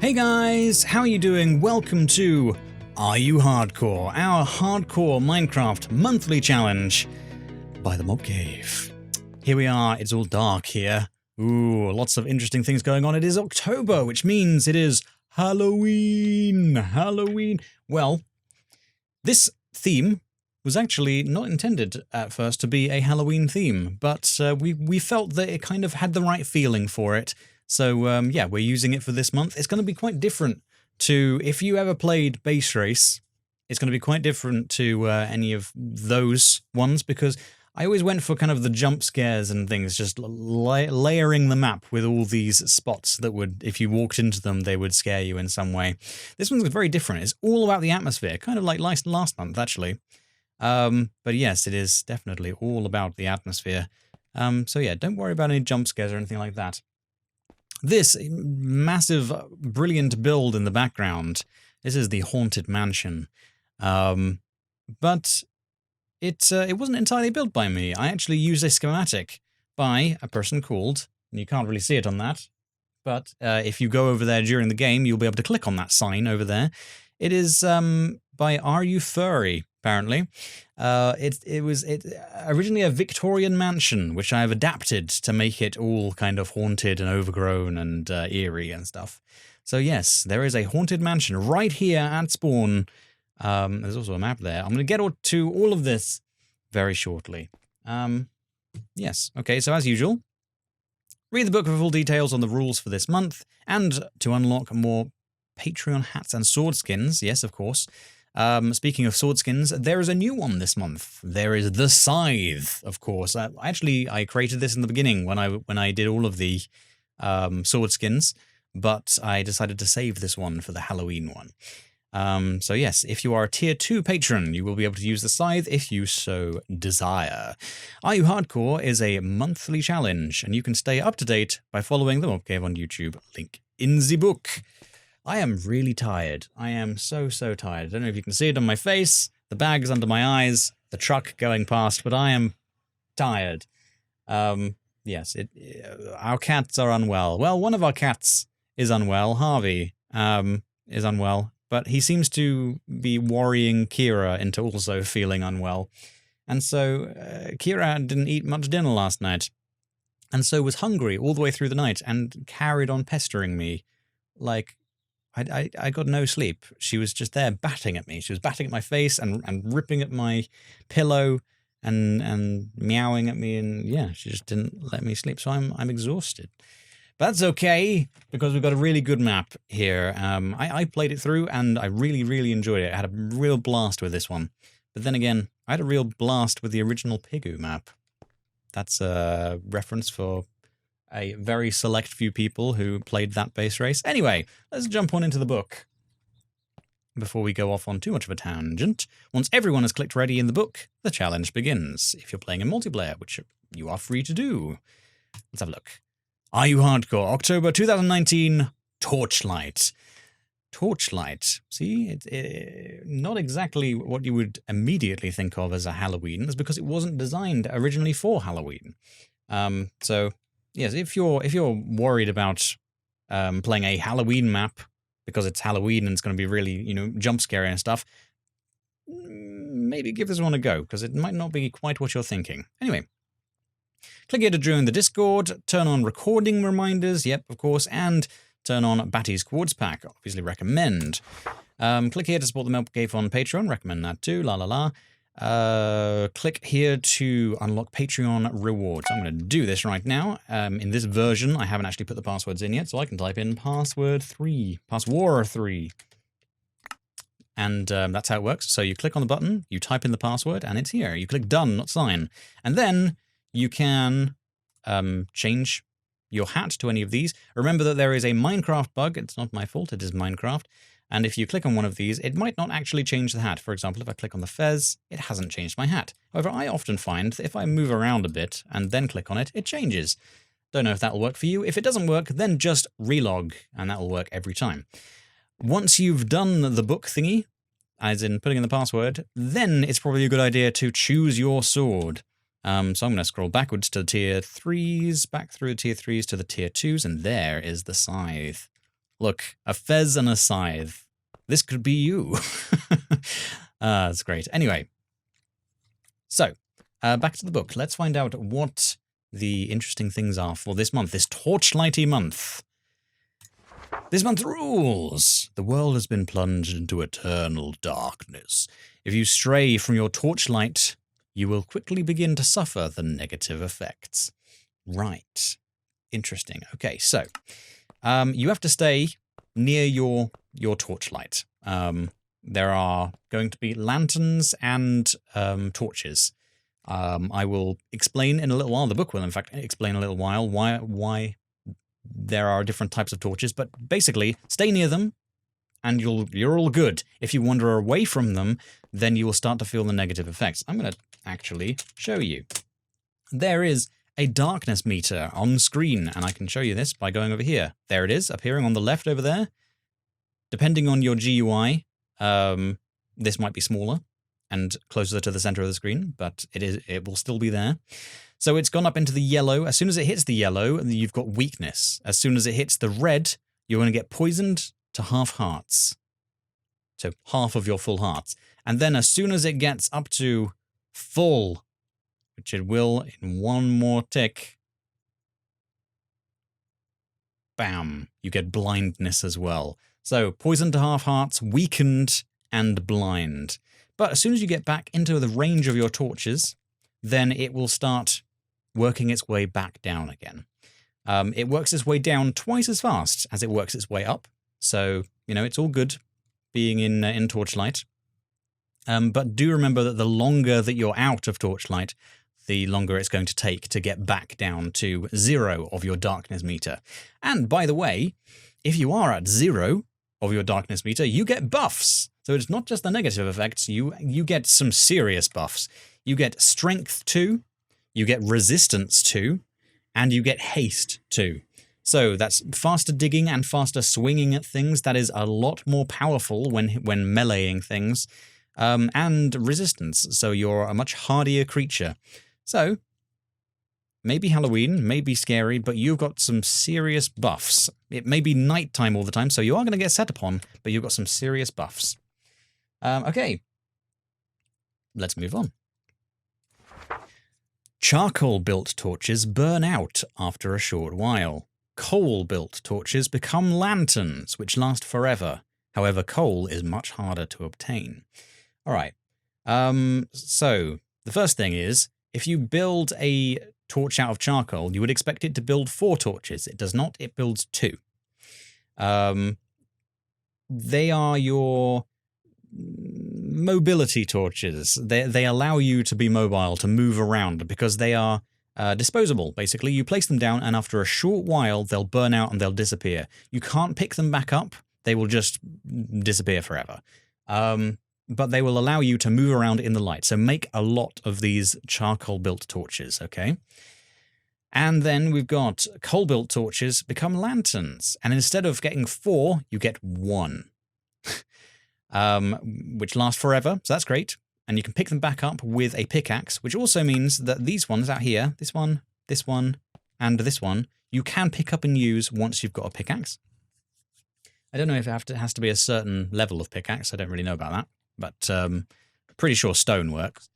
Hey guys, how are you doing? Welcome to Are You Hardcore? Our hardcore Minecraft monthly challenge by the Mob Cave. Here we are, it's all dark here. Ooh, lots of interesting things going on. It is October, which means it is Halloween. Halloween. Well, this theme was actually not intended at first to be a Halloween theme, but we felt that it kind of had the right feeling for it. So, yeah, we're using it for this month. It's going to be quite different to, if you ever played Base Race, it's going to be quite different to any of those ones, because I always went for kind of the jump scares and things, just layering the map with all these spots that would, if you walked into them, they would scare you in some way. This one's very different. It's all about the atmosphere, kind of like last month, actually. But yes, it is definitely all about the atmosphere. So yeah, don't worry about any jump scares or anything like that. This massive, brilliant build in the background, this is the Haunted Mansion. But it wasn't entirely built by me. I actually used a schematic by a person called, and you can't really see it on that, but if you go over there during the game, you'll be able to click on that sign over there. It is by Are You Furry, apparently. It was originally a Victorian mansion, which I have adapted to make it all kind of haunted and overgrown and eerie and stuff. So yes, there is a haunted mansion right here at spawn. There's also a map there. I'm going to get to all of this very shortly. Yes, okay, so as usual, read the book for full details on the rules for this month, and to unlock more Patreon hats and sword skins. Yes, of course. Speaking of sword skins, there is a new one this month. There is the Scythe, of course. Actually, I created this in the beginning when I did all of the sword skins, but I decided to save this one for the Halloween one. So yes, if you are a tier 2 patron, you will be able to use the Scythe if you so desire. Are You Hardcore is a monthly challenge, and you can stay up to date by following the Mob Cave on YouTube, link in the book. I am really tired. I am so tired. I don't know if you can see it on my face, the bags under my eyes, the truck going past, but I am tired. Yes, our cats are unwell. Well, one of our cats is unwell. Harvey is unwell, but he seems to be worrying Kira into also feeling unwell. And so Kira didn't eat much dinner last night, and so was hungry all the way through the night and carried on pestering me. Like, I got no sleep. She was just there batting at me. She was batting at my face and ripping at my pillow and meowing at me, and yeah, she just didn't let me sleep. So I'm exhausted. But that's okay, because we've got a really good map here. I played it through and I really enjoyed it. I had a real blast with this one. But then again, I had a real blast with the original Pigu map. That's a reference for a very select few people who played that base race. Anyway, let's jump on into the book before we go off on too much of a tangent. Once everyone has clicked ready in the book, the challenge begins. If you're playing in multiplayer, which you are free to do. Let's have a look. Are You Hardcore? October 2019, Torchlight. Torchlight. See, not exactly what you would immediately think of as a Halloween. That's because it wasn't designed originally for Halloween. So yes, if you're worried about playing a Halloween map because it's Halloween and it's going to be really, jump scary and stuff, maybe give this one a go, because it might not be quite what you're thinking. Anyway, click here to join the Discord, turn on recording reminders, yep, of course, and turn on Batty's Quartz Pack, obviously recommend. Click here to support the Mob Cave on Patreon, recommend that too, la la la. Click here to unlock Patreon rewards. I'm going to do this right now. In this version, I haven't actually put the passwords in yet, so I can type in password 3, and that's how it works. So you click on the button, you type in the password, and it's here. You click done, not sign. And then you can change your hat to any of these. Remember that there is a Minecraft bug. It's not my fault, it is Minecraft. And if you click on one of these, it might not actually change the hat. For example, if I click on the fez, it hasn't changed my hat. However, I often find that if I move around a bit and then click on it, it changes. Don't know if that'll work for you. If it doesn't work, then just relog, and that'll work every time. Once you've done the book thingy, as in putting in the password, then it's probably a good idea to choose your sword. So I'm going to scroll backwards to the tier 3s, back through the tier 3s to the tier 2s, and there is the Scythe. Look, a fez and a scythe. This could be you. That's great. Anyway, so back to the book. Let's find out what the interesting things are for this month, this Torchlighty month. This month rules. The world has been plunged into eternal darkness. If you stray from your torchlight, you will quickly begin to suffer the negative effects. Right. Interesting. Okay, so you have to stay near your torchlight. There are going to be lanterns and torches. I will explain in a little while. The book will, in fact, explain in a little while why there are different types of torches. But basically, stay near them, and you're all good. If you wander away from them, then you will start to feel the negative effects. I'm going to actually show you. There is a darkness meter on screen, and I can show you this by going over here. There it is, appearing on the left over there. Depending on your GUI, this might be smaller and closer to the center of the screen, but it will still be there. So it's gone up into the yellow. As soon as it hits the yellow, you've got weakness. As soon as it hits the red, you're going to get poisoned to half hearts. So half of your full hearts. And then as soon as it gets up to full, which it will in one more tick, bam, you get blindness as well. So poisoned to half hearts, weakened, and blind. But as soon as you get back into the range of your torches, then it will start working its way back down again. It works its way down twice as fast as it works its way up. So, it's all good being in Torchlight. But do remember that the longer that you're out of Torchlight, the longer it's going to take to get back down to 0 of your darkness meter. And by the way, if you are at 0 of your darkness meter, you get buffs. So it's not just the negative effects, you get some serious buffs. You get strength 2, you get resistance 2, and you get haste 2. So that's faster digging and faster swinging at things. That is a lot more powerful when meleeing things. And resistance, so you're a much hardier creature. So, maybe Halloween, maybe scary, but you've got some serious buffs. It may be nighttime all the time, so you are going to get set upon, but you've got some serious buffs. Okay, let's move on. Charcoal-built torches burn out after a short while. Coal-built torches become lanterns, which last forever. However, coal is much harder to obtain. All right, so the first thing is, if you build a torch out of charcoal, you would expect it to build 4 torches. It does not, it builds 2. They are your mobility torches. They allow you to be mobile, to move around, because they are disposable, basically. You place them down, and after a short while, they'll burn out and they'll disappear. You can't pick them back up. They will just disappear forever. But they will allow you to move around in the light. So make a lot of these charcoal-built torches, okay? And then we've got coal-built torches become lanterns. And instead of getting 4, you get 1. Which last forever, so that's great. And you can pick them back up with a pickaxe, which also means that these ones out here, this one, and this one, you can pick up and use once you've got a pickaxe. I don't know if it has to be a certain level of pickaxe. I don't really know about that. But pretty sure stone works.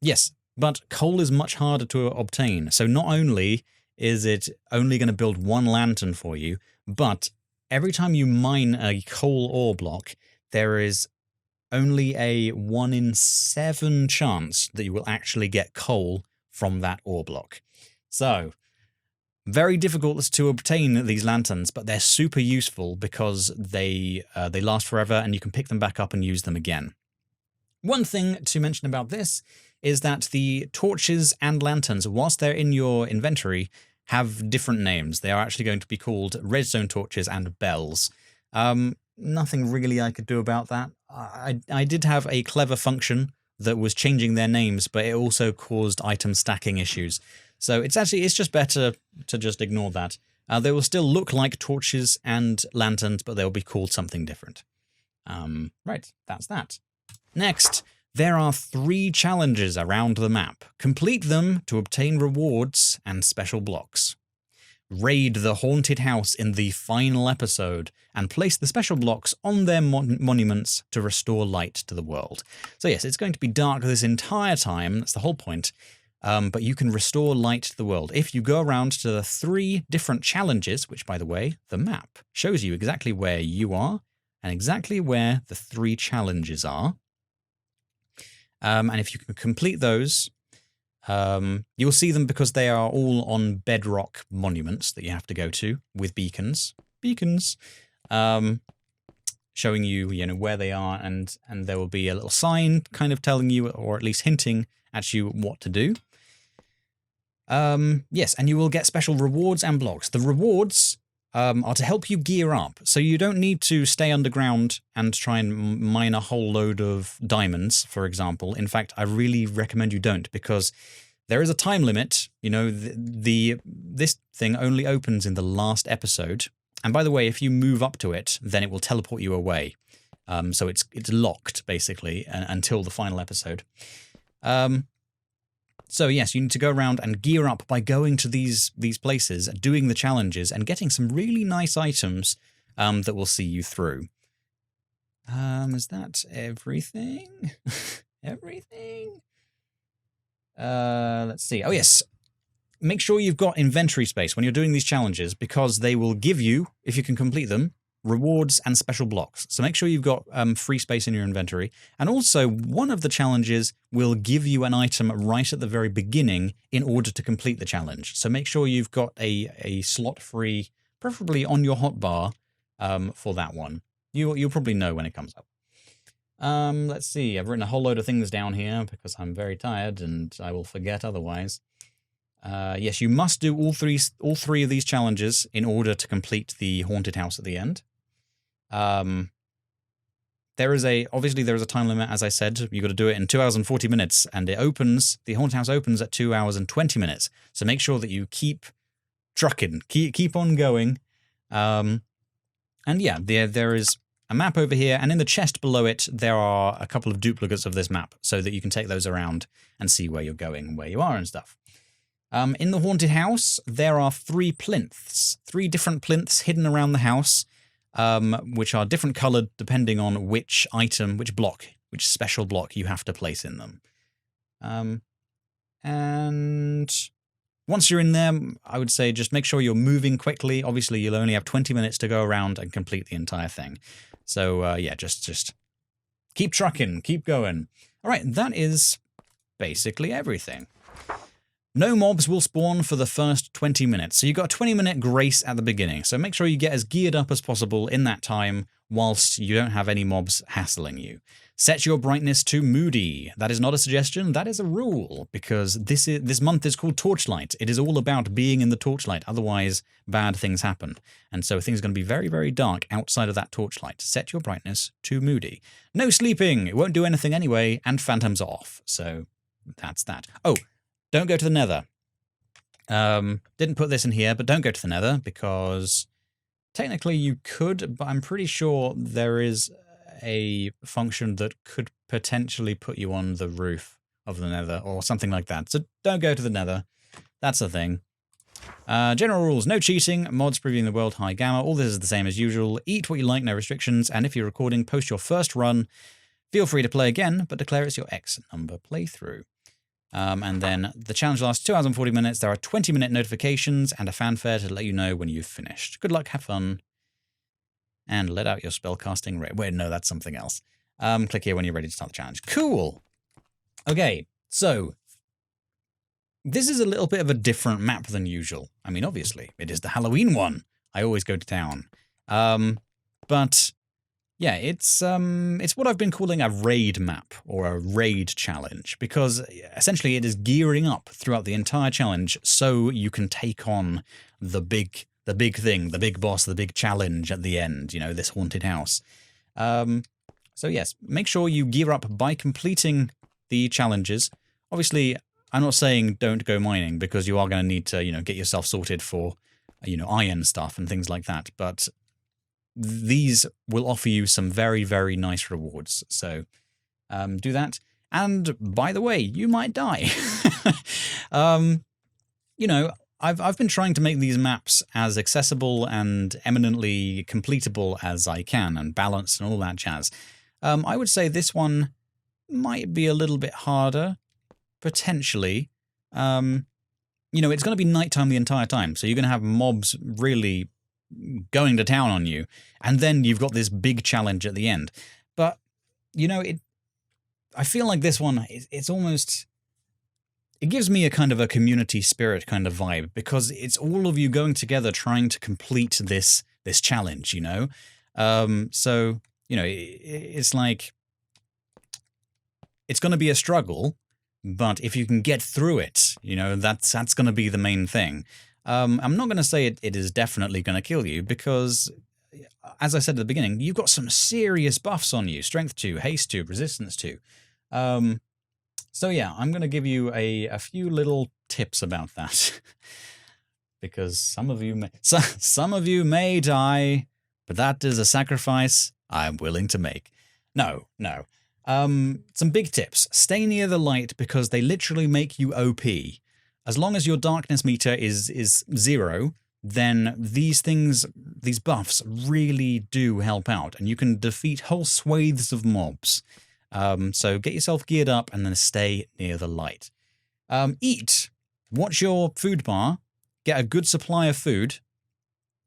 Yes, but coal is much harder to obtain. So not only is it only going to build 1 lantern for you, but every time you mine a coal ore block, there is only a 1 in 7 chance that you will actually get coal from that ore block. So very difficult to obtain these lanterns, but they're super useful because they last forever and you can pick them back up and use them again. One thing to mention about this is that the torches and lanterns, whilst they're in your inventory, have different names. They are actually going to be called redstone torches and bells. Nothing really I could do about that. I did have a clever function that was changing their names, but it also caused item stacking issues. So it's just better to just ignore that. They will still look like torches and lanterns, but they'll be called something different. Right, that's that. Next, there are 3 challenges around the map. Complete them to obtain rewards and special blocks. raid the haunted house in the final episode and place the special blocks on their monuments to restore light to the world. So yes, it's going to be dark this entire time. That's the whole point. But you can restore light to the world if you go around to the 3 different challenges, which, by the way, the map shows you exactly where you are and exactly where the 3 challenges are. And if you can complete those, you'll see them because they are all on bedrock monuments that you have to go to with beacons. Showing you, where they are, and there will be a little sign kind of telling you, or at least hinting at you, what to do. Yes, and you will get special rewards and blocks. The rewards are to help you gear up, so you don't need to stay underground and try and mine a whole load of diamonds, for example. In fact, I really recommend you don't, because there is a time limit. This thing only opens in the last episode. And by the way, if you move up to it, then it will teleport you away. So it's locked, basically, until the final episode. So yes, you need to go around and gear up by going to these places, doing the challenges, and getting some really nice items that will see you through. Is that everything? Everything? Let's see. Oh, yes. Make sure you've got inventory space when you're doing these challenges, because they will give you, if you can complete them, rewards and special blocks. So make sure you've got free space in your inventory. And also, one of the challenges will give you an item right at the very beginning in order to complete the challenge. So make sure you've got a slot free, preferably on your hotbar, for that one. You'll probably know when it comes up. Let's see. I've written a whole load of things down here because I'm very tired and I will forget otherwise. Yes, you must do all three of these challenges in order to complete the haunted house at the end. Obviously there is a time limit, as I said. You've got to do it in 2 hours and 40 minutes, and the haunted house opens at 2 hours and 20 minutes. So make sure that you keep trucking, keep on going. And yeah, there is a map over here, and in the chest below it, there are a couple of duplicates of this map so that you can take those around and see where you're going and where you are and stuff. In the haunted house, there are 3 plinths, 3 different plinths hidden around the house, which are different colored depending on which item, which special block you have to place in them. And once you're in there, I would say just make sure you're moving quickly. Obviously, you'll only have 20 minutes to go around and complete the entire thing. So, yeah, just keep trucking, keep going. All right, that is basically everything. No mobs will spawn for the first 20 minutes, so you've got a 20-minute grace at the beginning, so make sure you get as geared up as possible in that time whilst you don't have any mobs hassling you. Set your brightness to moody. That is not a suggestion, that is a rule, because this month is called Torchlight. It is all about being in the Torchlight, otherwise bad things happen. And so things are going to be very, very dark outside of that Torchlight. Set your brightness to moody. No sleeping, it won't do anything anyway, and phantoms off, so that's that. Oh, don't go to the Nether. Didn't put this in here, but don't go to the Nether, because technically you could, but I'm pretty sure there is a function that could potentially put you on the roof of the Nether or something like that. So don't go to the Nether. That's the thing. General rules: no cheating, mods previewing the world, high gamma. All this is the same as usual. Eat what you like, no restrictions. And if you're recording, post your first run. Feel free to play again, but declare it's your X number playthrough. And then the challenge lasts 2 hours and 40 minutes. There are 20-minute notifications and a fanfare to let you know when you've finished. Good luck, have fun, and let out your spellcasting rate. Wait, no, that's something else. Click here when you're ready to start the challenge. Cool. Okay, so this is a little bit of a different map than usual. I mean, obviously, it is the Halloween one. I always go to town. But yeah, it's what I've been calling a raid map or a raid challenge, because essentially it is gearing up throughout the entire challenge so you can take on the big thing, the big boss, the big challenge at the end, this haunted house. So yes, make sure you gear up by completing the challenges. Obviously, I'm not saying don't go mining, because you are going to need to, get yourself sorted for, iron stuff and things like that. But these will offer you some very, very nice rewards. So do that. And by the way, you might die. I've been trying to make these maps as accessible and eminently completable as I can, and balanced and all that jazz. I would say this one might be a little bit harder, potentially. You know, it's going to be nighttime the entire time, so you're going to have mobs really going to town on you, and then you've got this big challenge at the end. But, you know, I feel like this one, it's almost... It gives me a kind of a community spirit kind of vibe, because it's all of you going together trying to complete this challenge, you know? So, you know, it's like... It's going to be a struggle, but if you can get through it, you know, that's going to be the main thing. I'm not going to say it is definitely going to kill you, because, as I said at the beginning, you've got some serious buffs on you. Strength 2, haste 2, resistance 2. So yeah, I'm going to give you a few little tips about that. Because some of you may die, but that is a sacrifice I'm willing to make. No. Some big tips. Stay near the light, because they literally make you OP. As long as your darkness meter is 0, then these buffs really do help out, and you can defeat whole swathes of mobs. So get yourself geared up and then stay near the light. Eat. Watch your food bar. Get a good supply of food.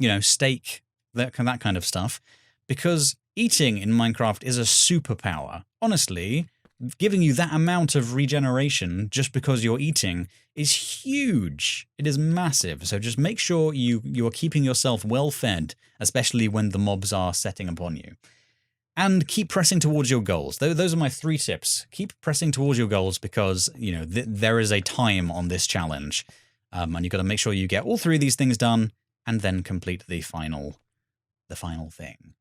You know, steak, that kind of stuff. Because eating in Minecraft is a superpower. Honestly, giving you that amount of regeneration just because you're eating is huge. It is massive. So just make sure you are keeping yourself well fed, especially when the mobs are setting upon you. And keep pressing towards your goals. Those are my 3 tips. Keep pressing towards your goals, because, you know, there is a time on this challenge. And you've got to make sure you get all 3 of these things done and then complete the final thing.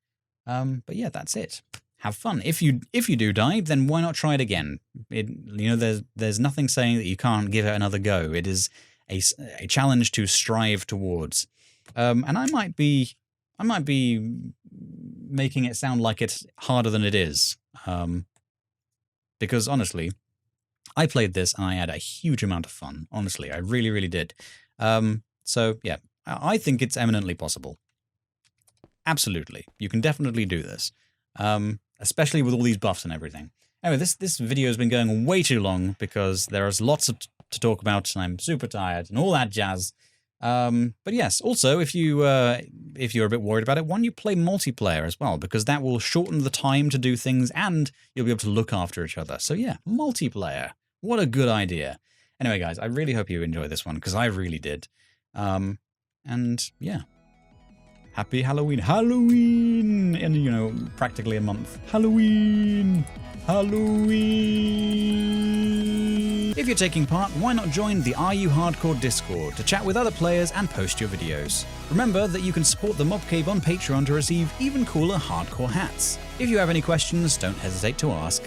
But yeah, that's it. Have fun. If you do die, then why not try it again? You know, there's nothing saying that you can't give it another go. It is a challenge to strive towards. And I might be making it sound like it's harder than it is. Because honestly, I played this and I had a huge amount of fun. Honestly, I really, really did. So yeah, I think it's eminently possible. Absolutely. You can definitely do this. Especially with all these buffs and everything. Anyway, this video has been going way too long, because there is lots to talk about, and I'm super tired and all that jazz. But yes, also, if you're a bit worried about it, why don't you play multiplayer as well? Because that will shorten the time to do things, and you'll be able to look after each other. So yeah, multiplayer. What a good idea. Anyway, guys, I really hope you enjoyed this one, because I really did. And yeah. Happy Halloween. Halloween! In, you know, practically a month. Halloween! Halloween! If you're taking part, why not join the Are You Hardcore Discord to chat with other players and post your videos. Remember that you can support the Mob Cave on Patreon to receive even cooler hardcore hats. If you have any questions, don't hesitate to ask.